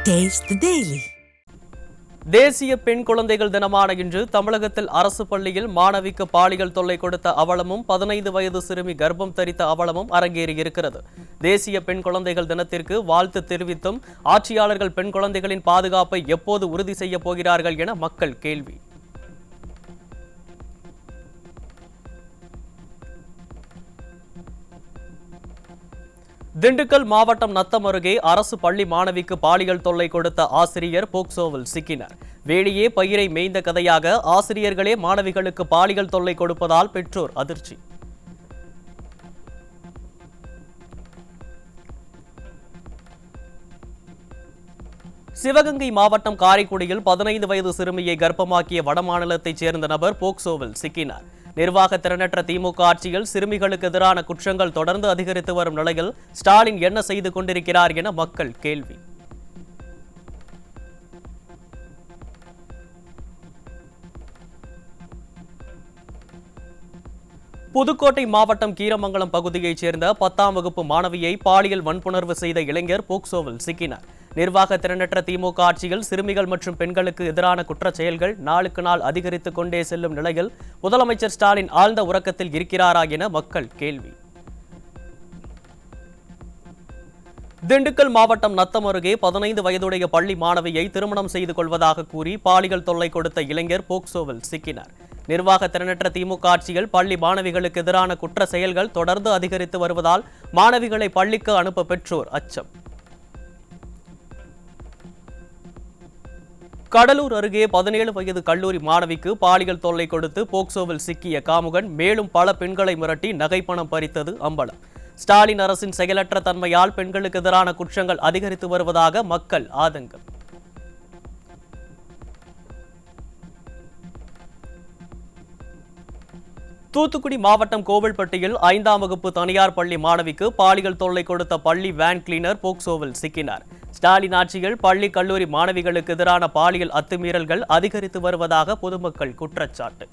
Taste the Daily. தேசிய பெண் குழந்தைகள் தினமான இன்று தமிழகத்தில் அரசு பள்ளியில் மாணவிக்கு பாலியல் தொல்லை கொடுத்த அவலமும் 15 வயது சிறுமி கர்ப்பம் தரித்த அவலமும் அரங்கேறியிருக்கிறது. தேசிய பெண் குழந்தைகள் தினத்திற்கு வாழ்த்து தெரிவித்தும் ஆட்சியாளர்கள் பெண் குழந்தைகளின் பாதுகாப்பை எப்போது உறுதி செய்ய போகிறார்கள் என மக்கள் கேள்வி. திண்டுக்கல் மாவட்டம் நத்தம் அருகே அரசு பள்ளி மாணவிக்கு பாலியல் தொல்லை கொடுத்த ஆசிரியர் போக்சோவில் சிக்கினார். வேலியே பயிரை மேய்ந்த கதையாக ஆசிரியர்களே மாணவிகளுக்கு பாலியல் தொல்லை கொடுப்பதால் பெற்றோர் அதிர்ச்சி. சிவகங்கை மாவட்டம் காரைக்குடியில் 15 வயது சிறுமியை கர்ப்பமாக்கிய வடமாநிலத்தைச் சேர்ந்த நபர் போக்சோவில் சிக்கினார். நிர்வாக திறனற்ற திமுக ஆட்சியில் சிறுமிகளுக்கு எதிரான குற்றங்கள் தொடர்ந்து அதிகரித்து வரும் நிலையில் ஸ்டாலின் என்ன செய்து கொண்டிருக்கிறார் என மக்கள் கேள்வி. புதுக்கோட்டை மாவட்டம் கீரமங்கலம் பகுதியைச் சேர்ந்த 10ஆம் வகுப்பு மாணவியை பாலியல் வன்புணர்வு செய்த இளைஞர் போக்சோவில் சிக்கினார். நிர்வாக திறனற்ற திமுக ஆட்சியில் சிறுமிகள் மற்றும் பெண்களுக்கு எதிரான குற்றச் செயல்கள் நாளுக்கு நாள் அதிகரித்துக் கொண்டே செல்லும் நிலையில் முதலமைச்சர் ஸ்டாலின் ஆழ்ந்த உறக்கத்தில் இருக்கிறாரா என மக்கள் கேள்வி. திண்டுக்கல் மாவட்டம் நத்தம் அருகே 15 வயதுடைய பள்ளி மாணவியை திருமணம் செய்து கொள்வதாக கூறி பாலியல் தொல்லை கொடுத்த இளைஞர் போக்சோவில் சிக்கினார். நிர்வாக திறனற்ற திமுக ஆட்சியில் பள்ளி மாணவிகளுக்கு எதிரான குற்ற செயல்கள் தொடர்ந்து அதிகரித்து வருவதால் மாணவிகளை பள்ளிக்கு அனுப்ப பெற்றோர் அச்சம். கடலூர் அருகே 17 வயது கல்லூரி மாணவிக்கு பாலியல் தொல்லை கொடுத்து போக்சோவில் சிக்கிய காமுகன் மேலும் பல பெண்களை மிரட்டி நகைப்பணம் பறித்தது அம்பலம். ஸ்டாலின் அரசின் செயலற்ற தன்மையால் பெண்களுக்கு எதிரான குற்றங்கள் அதிகரித்து வருவதாக மக்கள் ஆதங்கம். தூத்துக்குடி மாவட்டம் கோவில்பட்டியில் 5ஆம் வகுப்பு தனியார் பள்ளி மாணவிக்கு பாலியல் தொல்லை கொடுத்த பள்ளி வேன் கிளீனர் போக்சோவில் சிக்கினார். ஸ்டாலின் ஆட்சியில் பள்ளி கல்லூரி மாணவிகளுக்கு எதிரான பாலியல் அத்துமீறல்கள் அதிகரித்து வருவதாக பொதுமக்கள் குற்றச்சாட்டு.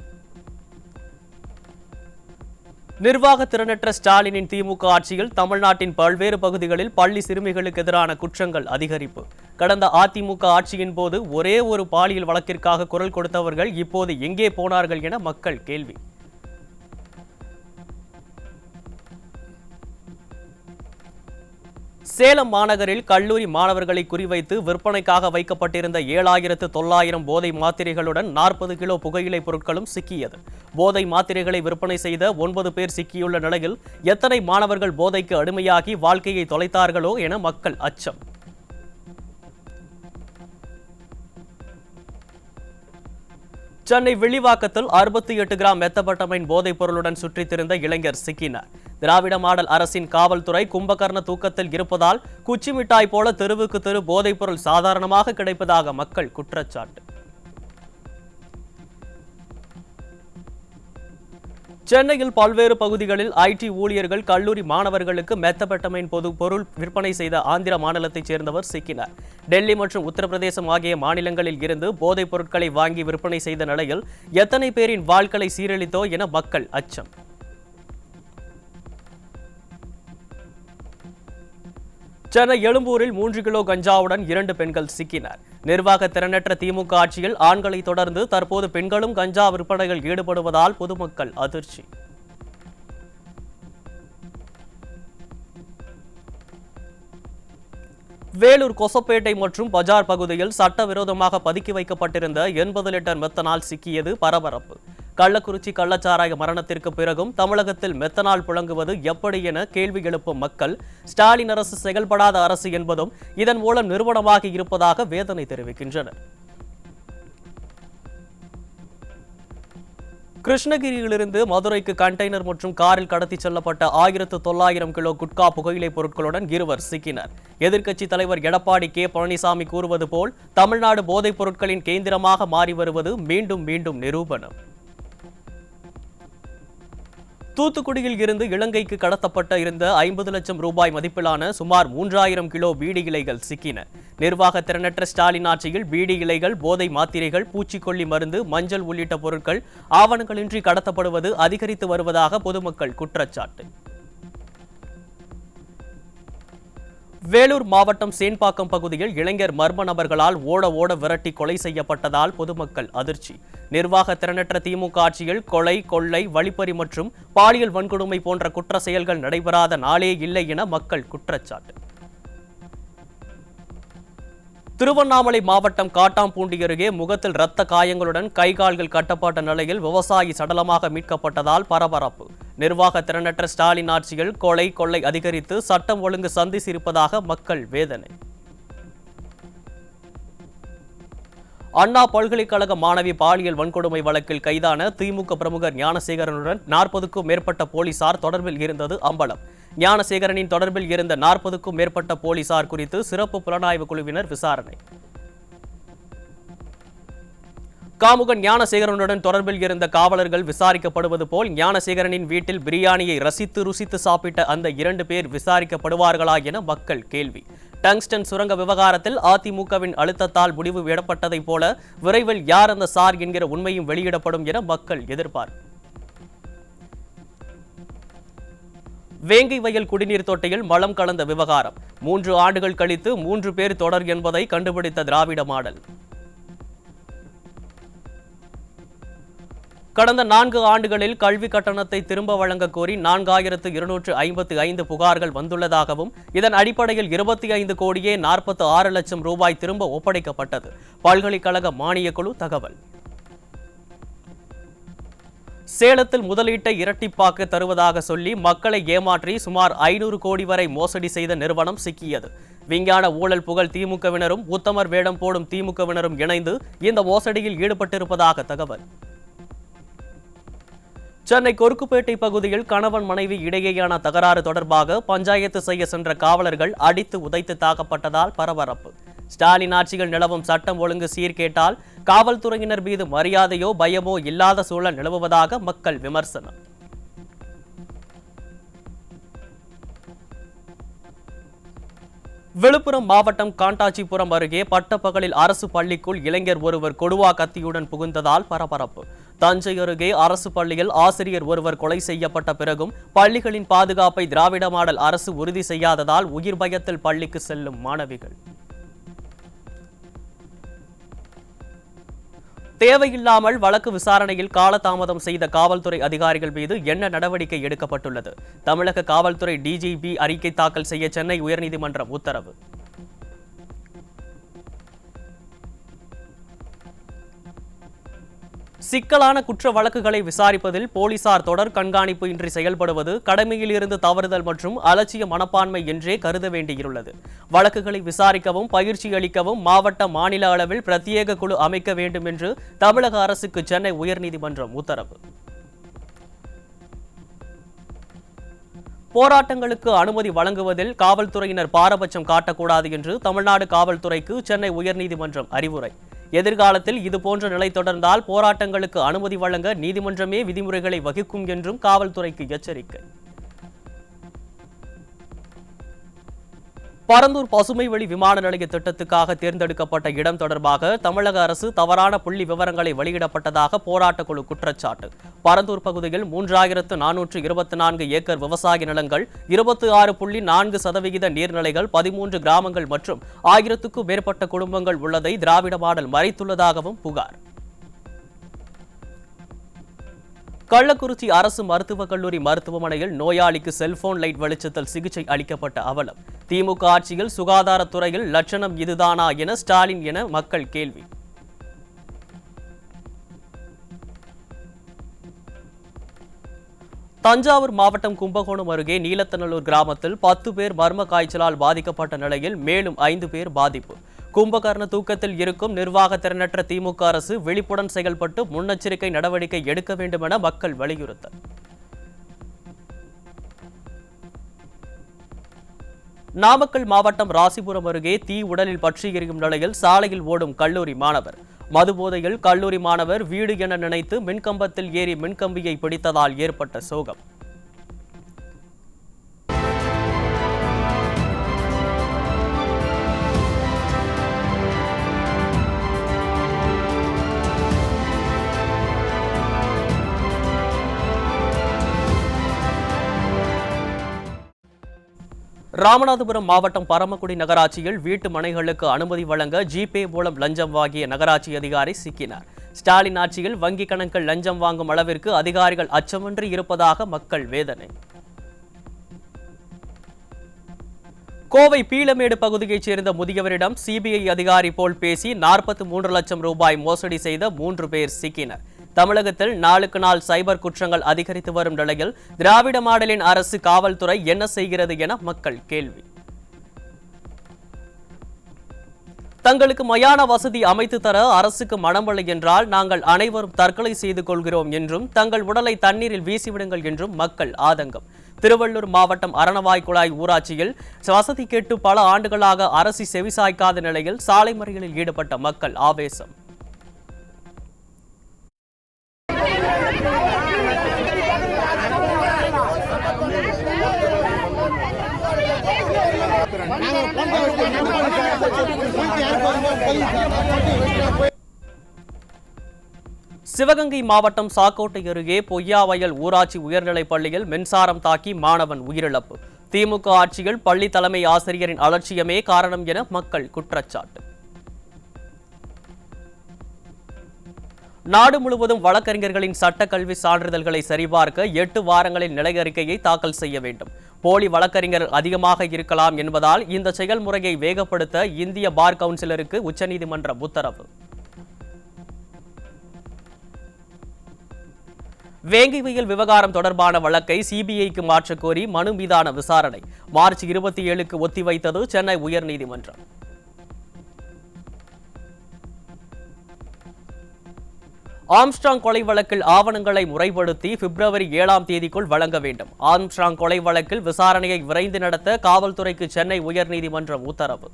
நிர்வாக திறனற்ற ஸ்டாலினின் திமுக ஆட்சியில் தமிழ்நாட்டின் பல்வேறு பகுதிகளில் பள்ளி சிறுமிகளுக்கு எதிரான குற்றங்கள் அதிகரிப்பு. கடந்த அதிமுக ஆட்சியின் போது ஒரே ஒரு பாலியல் வழக்கிற்காக குரல் கொடுத்தவர்கள் இப்போது எங்கே போனார்கள் என மக்கள் கேள்வி. சேலம் மாநகரில் கல்லூரி மாணவர்களை குறிவைத்து விற்பனைக்காக வைக்கப்பட்டிருந்த 7,900 போதை மாத்திரைகளுடன் 40 கிலோ புகையிலை பொருட்களும் சிக்கியது. போதை மாத்திரைகளை விற்பனை செய்த 9 பேர் சிக்கியுள்ள நிலையில் எத்தனை மாணவர்கள் போதைக்கு அடிமையாகி வாழ்க்கையை தொலைத்தார்களோ என மக்கள் அச்சம். சென்னை வில்லிவாக்கத்தில் 68 கிராம் மெத்தபட்டமைன் போதைப் பொருளுடன் சுற்றித் திரிந்த இளைஞர் சிக்கினார். திராவிட மாடல் அரசின் காவல்துறை கும்பகர்ண தூக்கத்தில் இருப்பதால் குச்சி மிட்டாய் போல தெருவுக்கு தெரு போதைப் பொருள் சாதாரணமாக கிடைப்பதாக மக்கள் குற்றச்சாட்டு. சென்னையில் பல்வேறு பகுதிகளில் ஐடி ஊழியர்கள் கல்லூரி மாணவர்களுக்கு மெத்தபட்டமைன் பொருள் விற்பனை செய்த ஆந்திர மாநிலத்தைச் சேர்ந்தவர் சிக்கினார். டெல்லி மற்றும் உத்தரப்பிரதேசம் ஆகிய மாநிலங்களில் இருந்து போதைப் பொருட்களை வாங்கி விற்பனை செய்த நிலையில் எத்தனை பேரின் வாழ்க்கை சீரழித்தோ என மக்கள் அச்சம். சென்னை எழும்பூரில் 3 கிலோ கஞ்சாவுடன் 2 பெண்கள் சிக்கினர். நிர்வாக திறனற்ற திமுக ஆட்சியில் ஆண்களை தொடர்ந்து தற்போது பெண்களும் கஞ்சா விற்பனையில் ஈடுபடுவதால் பொதுமக்கள் அதிர்ச்சி. வேலூர் கொசப்பேட்டை மற்றும் பஜார் பகுதியில் சட்டவிரோதமாக பதுக்கி வைக்கப்பட்டிருந்த 80 லிட்டர் மெத்தனால் சிக்கியது பரபரப்பு. கள்ளக்குறிச்சி கள்ளச்சாராய மரணத்திற்கு பிறகும் தமிழகத்தில் மெத்தனால் புழங்குவது எப்படி என கேள்வி எழுப்பும் மக்கள் ஸ்டாலின் அரசு செயல்படாத அரசு என்பதும் இதன் மூலம் நிறுவனமாகி இருப்பதாக வேதனை தெரிவிக்கின்றனர். கிருஷ்ணகிரியிலிருந்து மதுரைக்கு கண்டெய்னர் மற்றும் காரில் கடத்திச் செல்லப்பட்ட 1900 கிலோ குட்கா புகையிலை பொருட்களுடன் இருவர் சிக்கினர். எதிர்க்கட்சித் தலைவர் எடப்பாடி கே பழனிசாமி கூறுவது போல் தமிழ்நாடு போதைப் பொருட்களின் கேந்திரமாக மாறி வருவது மீண்டும் மீண்டும் நிரூபணம். தூத்துக்குடியில் இருந்து இலங்கைக்கு கடத்தப்பட்ட இருந்த 50 லட்சம் ரூபாய் மதிப்பிலான சுமார் 3000 கிலோ பீடி இலைகள் சிக்கின. நிர்வாக திறனற்ற ஸ்டாலின் ஆட்சியில் பீடி இலைகள், போதை மாத்திரைகள், பூச்சிக்கொல்லி மருந்து, மஞ்சள் உள்ளிட்ட பொருட்கள் ஆவணங்களின்றி கடத்தப்படுவது அதிகரித்து வருவதாக பொதுமக்கள் குற்றச்சாட்டு. வேலூர் மாவட்டம் சேன்பாக்கம் பகுதியில் இளைஞர் மர்ம நபர்களால் ஓட ஓட விரட்டி கொலை செய்யப்பட்டதால் பொதுமக்கள் அதிர்ச்சி. நிர்வாக திறனற்ற திமுக ஆட்சியில் கொலை, கொள்ளை, வழிப்பறி மற்றும் பாலியல் வன்கொடுமை போன்ற குற்ற செயல்கள் நடைபெறாத நாளே இல்லை என மக்கள் குற்றச்சாட்டு. திருவண்ணாமலை மாவட்டம் காட்டாம்பூண்டி அருகே முகத்தில் இரத்த காயங்களுடன் கைகால்கள் கட்டப்பட்ட நிலையில் விவசாயி சடலமாக மீட்கப்பட்டதால் பரபரப்பு. நிர்வாக திறனற்ற ஸ்டாலின் ஆட்சியில் கொலை, கொள்ளை அதிகரித்து சட்டம் ஒழுங்கு சந்தித்திருப்பதாக மக்கள் வேதனை. அண்ணா பல்கலைக்கழக மாணவி பாலியல் வன்கொடுமை வழக்கில் கைதான திமுக பிரமுகர் ஞானசேகரனுடன் 40க்கும் மேற்பட்ட போலீசார் தொடர்பில் இருந்தது அம்பலம். ஞானசேகரனின் தொடர்பில் இருந்த 40க்கும் மேற்பட்ட போலீசார் குறித்து சிறப்பு புலனாய்வு குழுவினர் விசாரணை. காமுகன் ஞானசேகரனுடன் தொடர்பில் இருந்த காவலர்கள் விசாரிக்கப்படுவது போல் ஞானசேகரனின் வீட்டில் பிரியாணியை ருசித்து சாப்பிட்ட அந்த 2 பேர் விசாரிக்கப்படுவார்களா என மக்கள் கேள்வி. டங்ஸ்டன் சுரங்க விவகாரத்தில் அதிமுகவின் அழுத்தத்தால் முடிவு விடப்பட்டதைப் போல விரைவில் யார் அந்த சார் என்கிற உண்மையும் வெளியிடப்படும் என மக்கள் எதிர்பார்ப்பு. வேங்கை வயல் குடிநீர் தொட்டியில் மலம் கலந்த விவகாரம் 3 ஆண்டுகள் கழித்து 3 பேர் தொடர் என்பதை கண்டுபிடித்த திராவிட மாடல். கடந்த 4 ஆண்டுகளில் கல்வி கட்டணத்தை திரும்ப வழங்க கோரி 4255 புகார்கள் வந்துள்ளதாகவும் இதன் அடிப்படையில் 25 கோடியே 46 லட்சம் ரூபாய் திரும்ப ஒப்படைக்கப்பட்டது. பல்கலைக்கழக மானியக்குழு தகவல். சேலத்தில் முதலீட்டை இரட்டிப்பாக்க தருவதாக சொல்லி மக்களை ஏமாற்றி சுமார் 500 கோடி வரை மோசடி செய்த நிறுவனம் சிக்கியது. விஞ்ஞான ஊழல் புகழ் திமுகவினரும் உத்தமர் வேடம் போடும் திமுகவினரும் இணைந்து இந்த மோசடியில் ஈடுபட்டிருப்பதாக தகவல். சென்னை கொருக்குப்பேட்டை பகுதியில் கணவன் மனைவி இடையேயான தகராறு தொடர்பாக பஞ்சாயத்து செய்ய சென்ற காவலர்கள் அடித்து உதைத்து தாக்கப்பட்டதால் பரபரப்பு. ஸ்டாலின் ஆட்சியில் நிலவும் சட்டம் ஒழுங்கு சீர்கேட்டால் காவல்துறையினர் மீது மரியாதையோ பயமோ இல்லாத சூழல் நிலவுவதாக மக்கள் விமர்சனம். விழுப்புரம் மாவட்டம் காண்டாச்சிபுரம் அருகே பட்டப்பகலில் அரசு பள்ளிக்குள் இளைஞர் ஒருவர் கொடுவா கத்தியுடன் புகுந்ததால் பரபரப்பு. தஞ்சை அருகே அரசு பள்ளியில் ஆசிரியர் ஒருவர் கொலை செய்யப்பட்ட பிறகும் பள்ளிகளின் பாதுகாப்பை திராவிட மாடல் அரசு உறுதி செய்யாததால் உயிர் பயத்தில் பள்ளிக்கு செல்லும் மாணவிகள். தேவையில்லாமல் வழக்கு விசாரணையில் காலதாமதம் செய்த காவல்துறை அதிகாரிகள் மீது என்ன நடவடிக்கை எடுக்கப்பட்டுள்ளது? தமிழக காவல்துறை டிஜிபி அறிக்கை தாக்கல் செய்ய சென்னை உயர்நீதிமன்றம் உத்தரவு. சிக்கலான குற்ற வழக்குகளை விசாரிப்பதில் போலீசார் தொடர் கண்காணிப்பு இன்றி செயல்படுவது கடமையில் இருந்து தவறுதல் மற்றும் அலட்சிய மனப்பான்மை என்றே கருத வேண்டியுள்ளது. வழக்குகளை விசாரிக்கவும் பயிற்சி அளிக்கவும் மாவட்ட மாநில அளவில் பிரத்யேக குழு அமைக்க வேண்டும் என்று தமிழக அரசுக்கு சென்னை உயர்நீதிமன்றம் உத்தரவு. போராட்டங்களுக்கு அனுமதி வழங்குவதில் காவல்துறையினர் பாரபட்சம் காட்டக்கூடாது என்று தமிழ்நாடு காவல்துறைக்கு சென்னை உயர்நீதிமன்றம் அறிவுரை. எதிர்காலத்தில் இதுபோன்ற நிலை தொடர்ந்தால் போராட்டங்களுக்கு அனுமதி வழங்க நீதிமன்றமே விதிமுறைகளை வகுக்கும் என்றும் காவல்துறைக்கு எச்சரிக்கை. பரந்தூர் பசுமை வழி விமான நிலைய திட்டத்துக்காக தேர்ந்தெடுக்கப்பட்ட இடம் தொடர்பாக தமிழக அரசு தவறான புள்ளி விவரங்களை வெளியிடப்பட்டதாக போராட்டக்குழு குற்றச்சாட்டு. பரந்தூர் பகுதியில் 3424 ஏக்கர் விவசாய நிலங்கள், 26.4% நீர்நிலைகள், 13 கிராமங்கள் மற்றும் 1000க்கும் மேற்பட்ட குடும்பங்கள் உள்ளதை திராவிட மாடல் மறைத்துள்ளதாகவும் புகார். கள்ளக்குறிச்சி அரசு மருத்துவக் கல்லூரி மருத்துவமனையில் நோயாளிக்கு செல்போன் லைட் வெளிச்சத்தில் சிகிச்சை அளிக்கப்பட்ட அவலம். திமுக ஆட்சியில் சுகாதாரத்துறையில் லட்சணம் இதுதானா என ஸ்டாலின் என மக்கள் கேள்வி. தஞ்சாவூர் மாவட்டம் கும்பகோணம் அருகே நீலத்தநல்லூர் கிராமத்தில் 10 பேர் மர்ம காய்ச்சலால் பாதிக்கப்பட்ட நிலையில் மேலும் 5 பேர் பாதிப்பு. கும்பகர்ண தூக்கத்தில் இருக்கும் நிர்வாக திறனற்ற திமுக அரசு விழிப்புடன் செயல்பட்டு முன்னெச்சரிக்கை நடவடிக்கை எடுக்க வேண்டும் என மக்கள் வலியுறுத்தல். நாமக்கல் மாவட்டம் ராசிபுரம் அருகே தீ உடலில் பற்றி எரியும் நிலையில் சாலையில் ஓடும் கல்லூரி மாணவர். மதுபோதையில் கல்லூரி மாணவர் வீடு என நினைத்து மின்கம்பத்தில் ஏறி மின்கம்பியை பிடித்ததால் ஏற்பட்ட சோகம். ராமநாதபுரம் மாவட்டம் பரமக்குடி நகராட்சியில் வீட்டு மனைகளுக்கு அனுமதி வழங்க ஜிபே மூலம் லஞ்சம் வாங்கிய நகராட்சி அதிகாரி சிக்கினார். ஸ்டாலின் ஆட்சியில் வங்கிக் கணக்கில் லஞ்சம் வாங்கும் அளவிற்கு அதிகாரிகள் அச்சமின்றி இருப்பதாக மக்கள் வேதனை. கோவை பீளமேடு பகுதியைச் சேர்ந்த முதியவரிடம் சிபிஐ அதிகாரி போல் பேசி 43 லட்சம் ரூபாய் மோசடி செய்த 3 பேர் சிக்கினர். தமிழகத்தில் நாளுக்கு நாள் சைபர் குற்றங்கள் அதிகரித்து வரும் நிலையில் திராவிட மாடலின் அரசு காவல்துறை என்ன செய்கிறது என மக்கள் கேள்வி. தங்களுக்கு மயான வசதி அமைத்து தர அரசுக்கு மனமில்லை என்றால் நாங்கள் அனைவரும் தற்கொலை செய்து கொள்கிறோம் என்றும் தங்கள் உடலை தண்ணீரில் வீசிவிடுங்கள் என்றும் மக்கள் ஆதங்கம். திருவள்ளூர் மாவட்டம் அரணவாய் குழாய் ஊராட்சியில் வசதி கேட்டு பல ஆண்டுகளாக அரசு செவிசாய்க்காத நிலையில் சாலை மறியலில் ஈடுபட்ட மக்கள் ஆவேசம். சிவகங்கை மாவட்டம் சாக்கோட்டை அருகே பொய்யாவயல் ஊராட்சி உயர்நிலைப் பள்ளியில் மின்சாரம் தாக்கி மாணவன் உயிரிழப்பு. திமுக ஆட்சியில் பள்ளி தலைமை ஆசிரியரின் அலட்சியமே காரணம் என மக்கள் குற்றச்சாட்டு. நாடு முழுவதும் வழக்கறிஞர்களின் சட்ட கல்வி சான்றிதழ்களை சரிபார்க்க 8 வாரங்களில் நிலை அறிக்கையை தாக்கல் செய்ய வேண்டும். போலி வழக்கறிஞர் அதிகமாக இருக்கலாம் என்பதால் இந்த செயல்முறையை வேகப்படுத்த இந்திய பார் கவுன்சிலருக்கு உச்சநீதிமன்றம் உத்தரவு. வேங்கை வயல் விவகாரம் தொடர்பான வழக்கை சிபிஐக்கு மாற்றக் கோரி மனு மீதான விசாரணை மார்ச் 27க்கு ஒத்திவைத்தது சென்னை உயர்நீதிமன்றம். ஆம்ஸ்ட்ராங் கொலை வழக்கில் ஆவணங்களை முறைப்படுத்தி பிப்ரவரி 7ஆம் தேதிக்குள் வழங்க வேண்டும். ஆம்ஸ்ட்ராங் கொலை வழக்கில் விசாரணையை விரைந்து நடத்த காவல்துறைக்கு சென்னை உயர்நீதிமன்றம் உத்தரவு.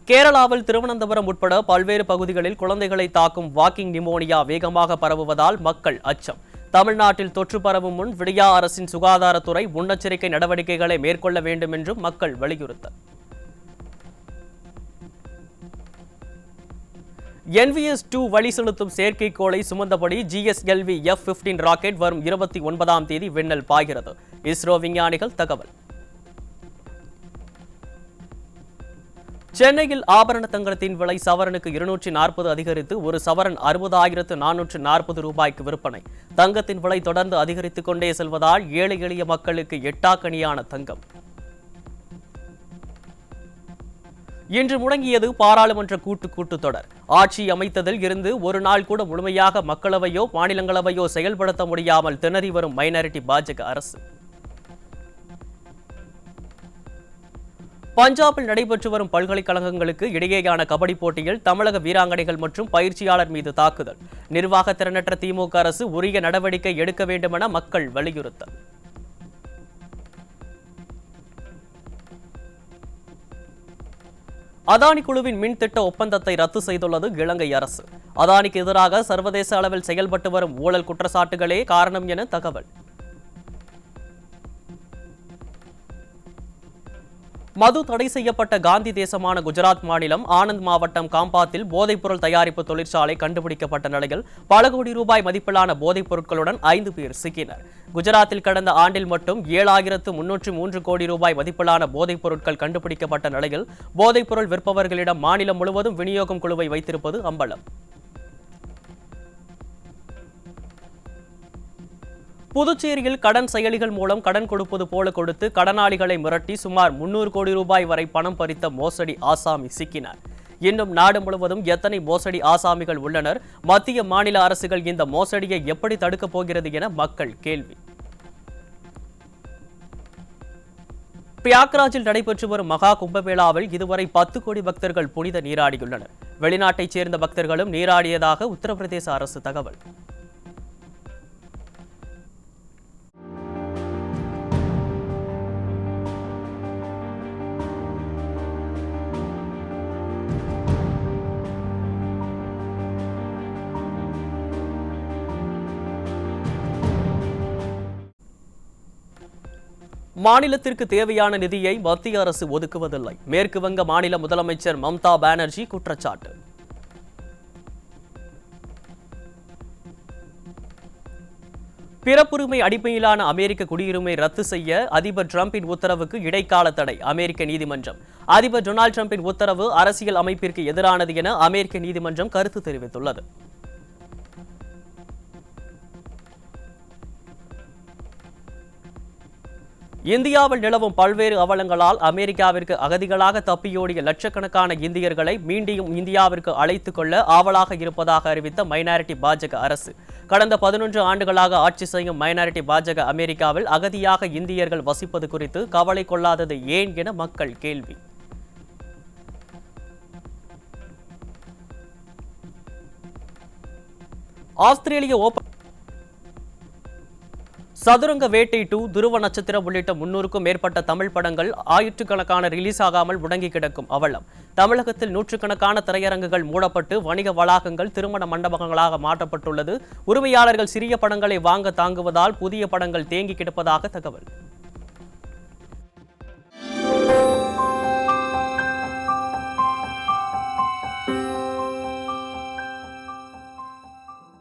கேரளாவில் திருவனந்தபுரம் உட்பட பல்வேறு பகுதிகளில் குழந்தைகளை தாக்கும் வாக்கிங் நிமோனியா வேகமாக பரவுவதால் மக்கள் அச்சம். தமிழ்நாட்டில் தொற்று பரவும் முன் விடியா அரசின் சுகாதாரத்துறை முன்னெச்சரிக்கை நடவடிக்கைகளை மேற்கொள்ள வேண்டும் என்றும் மக்கள் வலியுறுத்தல். NVS-2 வழி செலுத்தும் செயற்கைக்கோளை சுமந்தபடி GSLV F-15 ராக்கெட் வரும் 29ஆம் தேதி விண்ணில் பாய்கிறது. இஸ்ரோ விஞ்ஞானிகள் தகவல். சென்னையில் ஆபரண தங்கத்தின் விலை சவரனுக்கு 240 அதிகரித்து ஒரு சவரன் 60,440 ரூபாய்க்கு விற்பனை. தங்கத்தின் விலை தொடர்ந்து அதிகரித்துக் கொண்டே செல்வதால் ஏழை எளிய மக்களுக்கு எட்டாக்கணியான தங்கம். இன்று முடங்கியது பாராளுமன்ற கூட்டத்தொடர். ஆட்சி அமைத்ததில் இருந்து ஒரு நாள் கூட முழுமையாக மக்களவையோ மாநிலங்களவையோ செயல்படுத்த முடியாமல் திணறி வரும் மைனாரிட்டி பாஜக அரசு. பஞ்சாபில் நடைபெற்று வரும் பல்கலைக்கழகங்களுக்கு இடையேயான கபடி போட்டியில் தமிழக வீராங்கனைகள் மற்றும் பயிற்சியாளர் மீது தாக்குதல். நிர்வாக திறனற்ற திமுக அரசு உரிய நடவடிக்கை எடுக்க வேண்டுமென மக்கள் வலியுறுத்தல். அதானி குழுவின் மின் திட்ட ஒப்பந்தத்தை ரத்து செய்துள்ளது இலங்கை அரசு. அதானிக்கு எதிராக சர்வதேச அளவில் செயல்பட்டு வரும் ஊழல் குற்றச்சாட்டுகளே காரணம் என தகவல். மது தடை செய்யப்பட்ட காந்தி தேசமான குஜராத் மாநிலம் ஆனந்த் மாவட்டம் காம்பாத்தில் போதைப்பொருள் தயாரிப்பு தொழிற்சாலை கண்டுபிடிக்கப்பட்ட நிலையில் பல கோடி ரூபாய் மதிப்பிலான போதைப் பொருட்களுடன் 5 பேர் சிக்கினர். குஜராத்தில் கடந்த ஆண்டில் மட்டும் 7,303 கோடி ரூபாய் மதிப்பிலான போதைப் பொருட்கள் கண்டுபிடிக்கப்பட்ட நிலையில் போதைப் பொருள் விற்பவர்களிடம் மாநிலம் முழுவதும் விநியோகம் குழுவை வைத்திருப்பது அம்பலம். புதுச்சேரியில் கடன் செயலிகள் மூலம் கடன் கொடுப்பது போல கொடுத்து கடனாளிகளை மிரட்டி சுமார் 300 கோடி ரூபாய் வரை பணம் பறித்த மோசடி ஆசாமி சிக்கினார். இன்னும் நாடு முழுவதும் எத்தனை மோசடி ஆசாமிகள் உள்ளனர்? மத்திய மாநில அரசுகள் இந்த மோசடியை எப்படி தடுக்கப் போகிறது என மக்கள் கேள்வி. பிரயாக்ராஜில் நடைபெற்று வரும் மகா கும்பமேளாவில் இதுவரை 10 கோடி பக்தர்கள் புனித நீராடியுள்ளனர். வெளிநாட்டைச் சேர்ந்த பக்தர்களும் நீராடியதாக உத்தரப்பிரதேச அரசு தகவல். மாநிலத்திற்கு தேவையான நிதியை மத்திய அரசு ஒதுக்குவதில்லை. மேற்கு வங்க மாநில முதலமைச்சர் மம்தா பானர்ஜி குற்றச்சாட்டு. பிறப்புரிமை அடிப்படையிலான அமெரிக்க குடியுரிமை ரத்து செய்ய அதிபர் டிரம்பின் உத்தரவுக்கு இடைக்கால தடை அமெரிக்க நீதிமன்றம். அதிபர் டொனால்டு டிரம்பின் உத்தரவு அரசியல் அமைப்பிற்கு எதிரானது என அமெரிக்க நீதிமன்றம் கருத்து தெரிவித்துள்ளது. இந்தியாவில் நிலவும் பல்வேறு அவலங்களால் அமெரிக்காவிற்கு அகதிகளாக தப்பியோடிய லட்சக்கணக்கான இந்தியர்களை மீண்டும் இந்தியாவிற்கு அழைத்துக் கொள்ள ஆவலாக இருப்பதாக அறிவித்த மைனாரிட்டி பாஜக அரசு. கடந்த 11 ஆண்டுகளாக ஆட்சி செய்யும் மைனாரிட்டி பாஜக அமெரிக்காவில் அகதியாக இந்தியர்கள் வசிப்பது குறித்து கவலை கொள்ளாதது ஏன் என மக்கள் கேள்வி. ஆஸ்திரேலிய ஓபன் சதுரங்க வேட்டை 2, துருவ நட்சத்திரம் உள்ளிட்ட 300க்கும் மேற்பட்ட தமிழ் படங்கள் ஆயிரக்கணக்கான ரிலீஸ் ஆகாமல் முடங்கி கிடக்கும் அவலம். தமிழகத்தில் நூற்றுக்கணக்கான திரையரங்குகள் மூடப்பட்டு வணிக வளாகங்கள் திருமண மண்டபங்களாக மாற்றப்பட்டுள்ளது. உரிமையாளர்கள் சிறிய படங்களை வாங்க தாங்குவதால் புதிய படங்கள் தேங்கி கிடப்பதாக தகவல்.